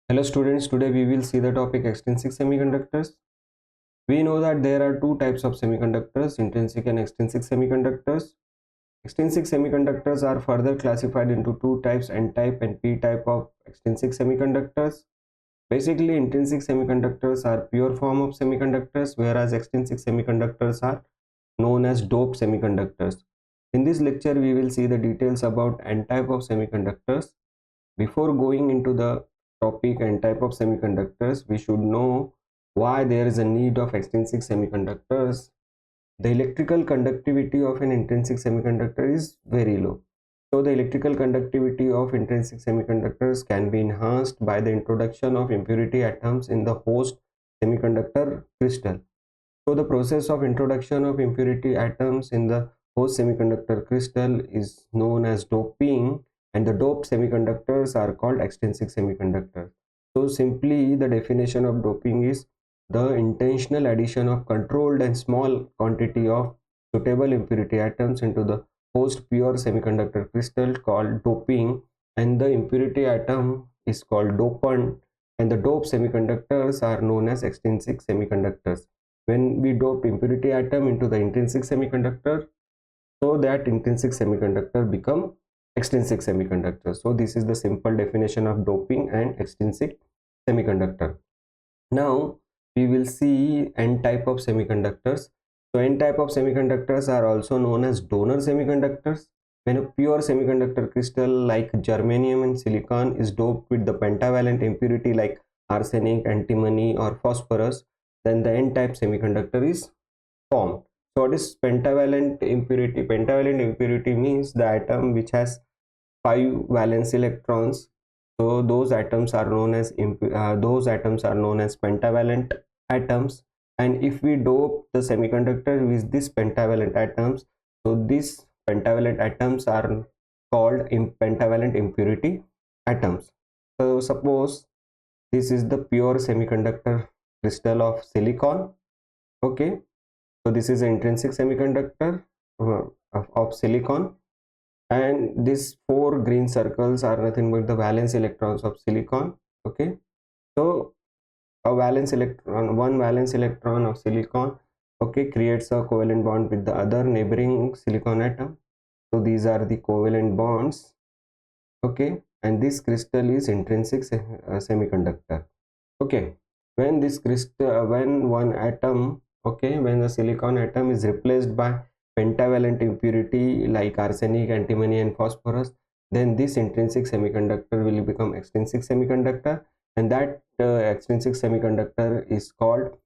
Hello students, today we will see the topic extrinsic semiconductors. We know that there are two types of semiconductors, intrinsic and extrinsic semiconductors. Extrinsic semiconductors are further classified into two types, N-type and P-type of extrinsic semiconductors. Basically, intrinsic semiconductors are pure form of semiconductors, whereas extrinsic semiconductors are known as doped semiconductors. In this lecture, we will see the details about N-type of semiconductors. Before going into the topic and type of semiconductors, we should know why there is a need of extrinsic semiconductors. The electrical conductivity of an intrinsic semiconductor is very low. So the electrical conductivity of intrinsic semiconductors can be enhanced by the introduction of impurity atoms in the host semiconductor crystal. So the process of introduction of impurity atoms in the host semiconductor crystal is known as doping, and the doped semiconductors are called extrinsic semiconductors. So simply the definition of doping is the intentional addition of controlled and small quantity of suitable impurity atoms into the host pure semiconductor crystal called doping, and the impurity atom is called dopant, and the doped semiconductors are known as extrinsic semiconductors. When we dope impurity atom into the intrinsic semiconductor, so that intrinsic semiconductor become extrinsic semiconductor. So this is the simple definition of doping and extrinsic semiconductor. Now we will see N type of semiconductors. So N type of semiconductors are also known as donor semiconductors. When a pure semiconductor crystal like germanium and silicon is doped with the pentavalent impurity like arsenic, antimony or phosphorus, then the N type semiconductor is formed. So what is pentavalent impurity? Pentavalent impurity means the atom which has 5 valence electrons. So those atoms are known as pentavalent atoms. And if we dope the semiconductor with this pentavalent atoms, so these pentavalent atoms are called pentavalent impurity atoms. So suppose this is the pure semiconductor crystal of silicon. Okay, so this is an intrinsic semiconductor of silicon, and these four green circles are nothing but the valence electrons of silicon. Okay, so one valence electron of silicon, okay, creates a covalent bond with the other neighboring silicon atom. So these are the covalent bonds. Okay, and this crystal is intrinsic semiconductor. Okay, when this crystal when one atom, okay, when the silicon atom is replaced by pentavalent impurity like arsenic, antimony and phosphorus, then this intrinsic semiconductor will become extrinsic semiconductor, and that extrinsic semiconductor is called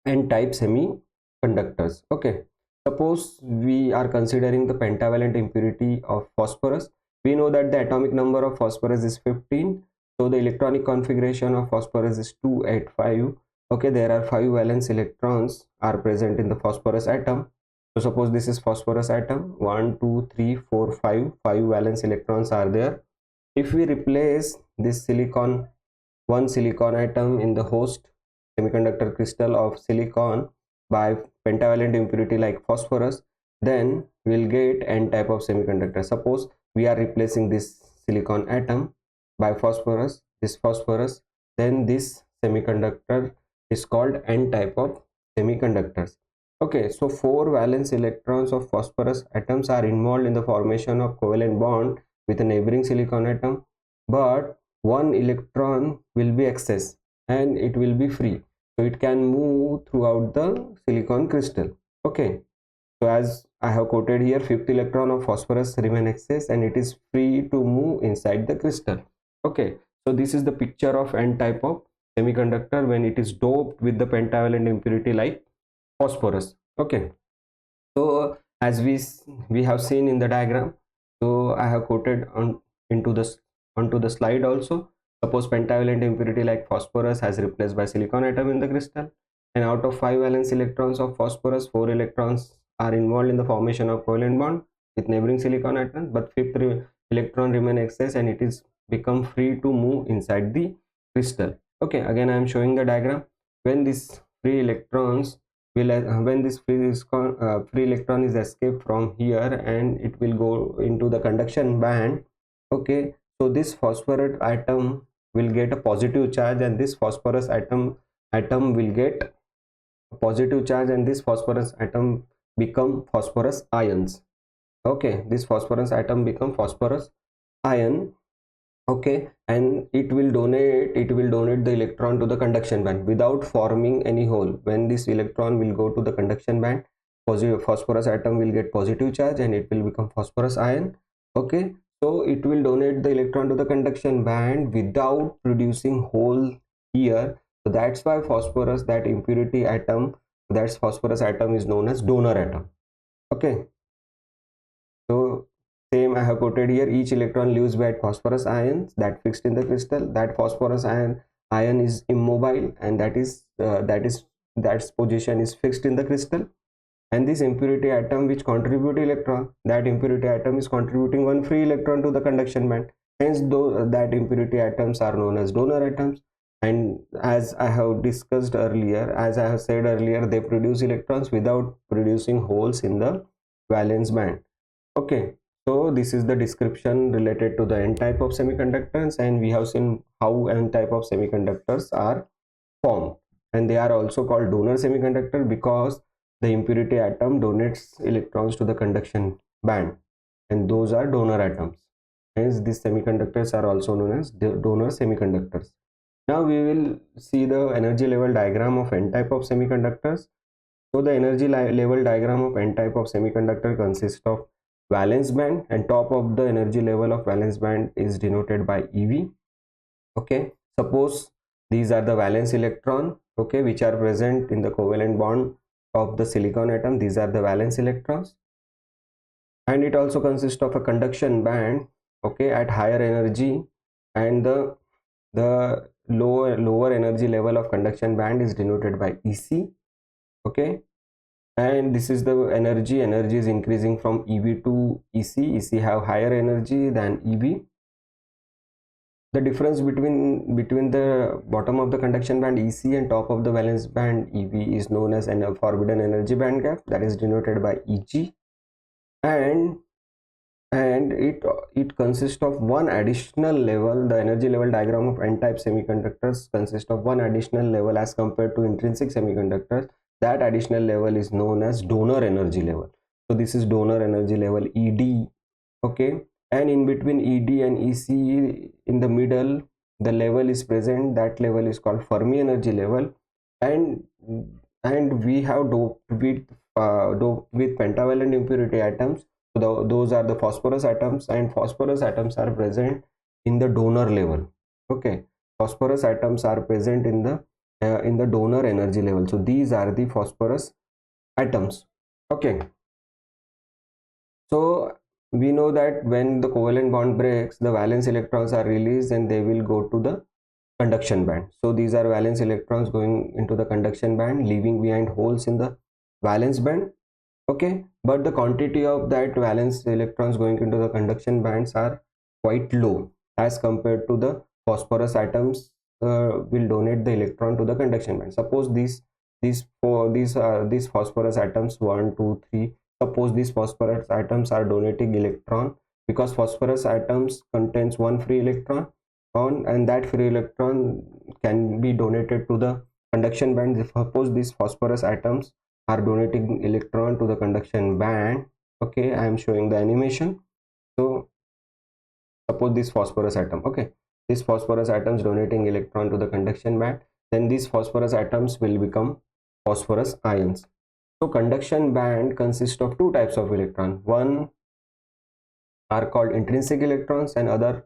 N-type semiconductors. Okay, suppose we are considering the pentavalent impurity of phosphorus. We know that the atomic number of phosphorus is 15. So the electronic configuration of phosphorus is 285. Okay, there are 5 valence electrons are present in the phosphorus atom. So suppose this is phosphorus atom, 1 2 3 4 5 valence electrons are there. If we replace this one silicon atom in the host semiconductor crystal of silicon by pentavalent impurity like phosphorus, then we'll get N type of semiconductor. Suppose we are replacing this silicon atom by this phosphorus, then this semiconductor is called N type of semiconductors. Okay, so 4 valence electrons of phosphorus atoms are involved in the formation of covalent bond with a neighboring silicon atom, but one electron will be excess and it will be free, so it can move throughout the silicon crystal. Okay, so as I have quoted here, fifth electron of phosphorus remain excess and it is free to move inside the crystal. Okay, so this is the picture of N type of semiconductor when it is doped with the pentavalent impurity like phosphorus. Okay, so as we have seen in the diagram, so I have quoted into this onto the slide also. Suppose pentavalent impurity like phosphorus has replaced by silicon atom in the crystal, and out of 5 valence electrons of phosphorus, 4 electrons are involved in the formation of covalent bond with neighboring silicon atoms, but fifth electron remain excess and it is become free to move inside the crystal. Okay, again I am showing the diagram. When this free electrons when this free electron is escaped from here and it will go into the conduction band. Okay, so this phosphorus atom will get a positive charge, and this phosphorus atom will get a positive charge, and this phosphorus atom become phosphorus ions. Okay, this phosphorus atom become phosphorus ion. Okay, and it will donate the electron to the conduction band without forming any hole. When this electron will go to the conduction band, positive phosphorus atom will get positive charge and it will become phosphorus ion. Okay, so it will donate the electron to the conduction band without producing hole here. So that's why phosphorus, that impurity atom, that's phosphorus atom, is known as donor atom. Okay, so same I have quoted here, each electron leaves behind phosphorus ions that fixed in the crystal. That phosphorus ion is immobile, and that position is fixed in the crystal. And this impurity atom which contribute electron, that impurity atom is contributing one free electron to the conduction band. Hence though that impurity atoms are known as donor atoms. And as I have discussed earlier, as I have said earlier, they produce electrons without producing holes in the valence band. Okay, so this is the description related to the n type of semiconductors, and we have seen how n type of semiconductors are formed, and they are also called donor semiconductor because the impurity atom donates electrons to the conduction band, and those are donor atoms. Hence these semiconductors are also known as donor semiconductors. Now we will see the energy level diagram of n type of semiconductors. So the energy level diagram of n type of semiconductor consists of valence band, and top of the energy level of valence band is denoted by EV. Okay, suppose these are the valence electron, okay, which are present in the covalent bond of the silicon atom. These are the valence electrons, and it also consists of a conduction band, okay, at higher energy, and the lower energy level of conduction band is denoted by EC. Okay, and this is the energy is increasing from EV to EC have higher energy than EV. The difference between the bottom of the conduction band EC and top of the valence band EV is known as a forbidden energy band gap, that is denoted by EG. And it consists of one additional level. The energy level diagram of n type semiconductors consists of one additional level as compared to intrinsic semiconductors. That additional level is known as donor energy level. So this is donor energy level, ED. Okay, and in between ED and EC, in the middle, the level is present. That level is called Fermi energy level, and we have doped with pentavalent impurity atoms. So those are the phosphorus atoms, and phosphorus atoms are present in the donor level. Okay, phosphorus atoms are present in the donor energy level. So these are the phosphorus atoms. Okay, so we know that when the covalent bond breaks, the valence electrons are released and they will go to the conduction band. So these are valence electrons going into the conduction band, leaving behind holes in the valence band. Okay, but the quantity of that valence electrons going into the conduction bands are quite low as compared to the phosphorus atoms will donate the electron to the conduction band. Suppose these phosphorus atoms 1 2 3, suppose these phosphorus atoms are donating electron, because phosphorus atoms contains one free electron and that free electron can be donated to the conduction band. Suppose these phosphorus atoms are donating electron to the conduction band. Okay, I am showing the animation. So suppose this phosphorus atom, okay, this phosphorus atoms donating electron to the conduction band, then these phosphorus atoms will become phosphorus ions. So conduction band consists of two types of electron. One are called intrinsic electrons and others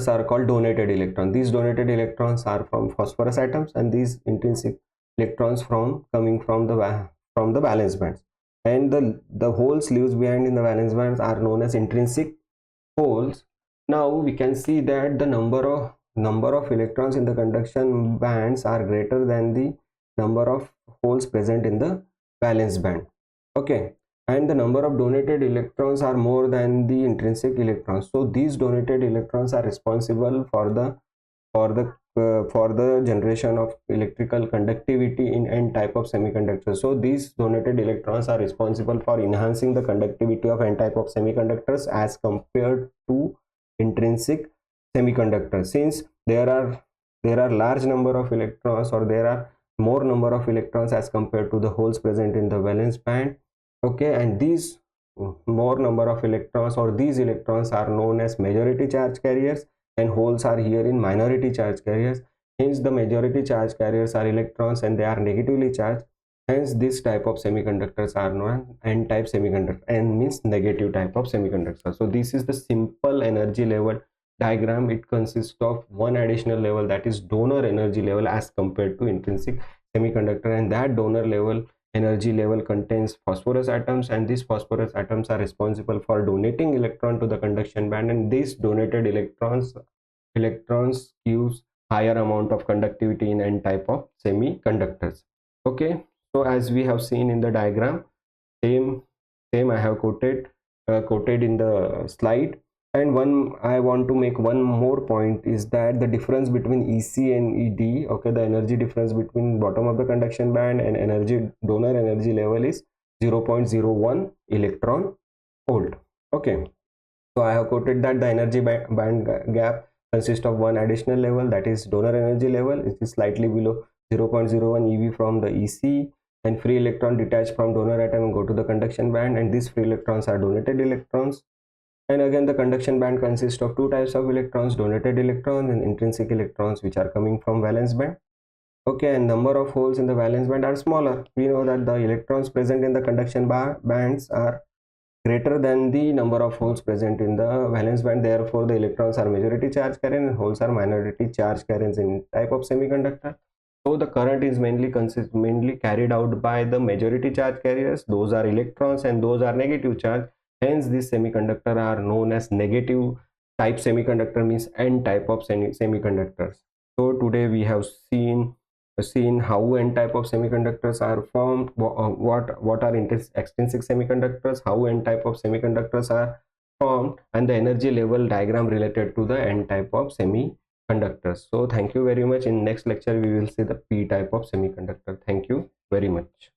are called donated electrons. These donated electrons are from phosphorus atoms, and these intrinsic electrons coming from the valence bands. And the holes leaves behind in the valence bands are known as intrinsic holes. Now we can see that the number of electrons in the conduction bands are greater than the number of holes present in the valence band. Okay, and the number of donated electrons are more than the intrinsic electrons. So these donated electrons are responsible for the generation of electrical conductivity in n type of semiconductors. So these donated electrons are responsible for enhancing the conductivity of n type of semiconductors as compared to intrinsic semiconductors. Since there are large number of electrons, or there are more number of electrons as compared to the holes present in the valence band. Okay, and these more number of electrons, or these electrons, are known as majority charge carriers, and holes are here in minority charge carriers. Hence the majority charge carriers are electrons and they are negatively charged. Hence this type of semiconductors are known n type semiconductor. N means negative type of semiconductor. So this is the simple energy level diagram. It consists of one additional level, that is donor energy level, as compared to intrinsic semiconductor, and that donor level energy level contains phosphorus atoms, and these phosphorus atoms are responsible for donating electron to the conduction band, and these donated electrons gives higher amount of conductivity in n type of semiconductors. Okay, so as we have seen in the diagram, same I have quoted in the slide. And one I want to make one more point is that the difference between EC and ED, okay, the energy difference between bottom of the conduction band and donor energy level is 0.01 electron volt. Okay, so I have quoted that the energy band gap consists of one additional level, that is donor energy level. It is slightly below 0.01 eV from the EC, and free electron detached from donor atom and go to the conduction band, and these free electrons are donated electrons. And again, the conduction band consists of two types of electrons, donated electrons and intrinsic electrons, which are coming from valence band. Okay, and number of holes in the valence band are smaller. We know that the electrons present in the conduction bands are greater than the number of holes present in the valence band. Therefore, the electrons are majority charge carriers and holes are minority charge carriers in type of semiconductor. So the current is mainly carried out by the majority charge carriers. Those are electrons and those are negative charge. Hence, these semiconductors are known as negative type semiconductor, means N type of semiconductors. So today we have seen how N type of semiconductors are formed, what are extrinsic semiconductors, how N type of semiconductors are formed, and the energy level diagram related to the N type of semiconductors. So thank you very much. In next lecture we will see the P type of semiconductor. Thank you very much.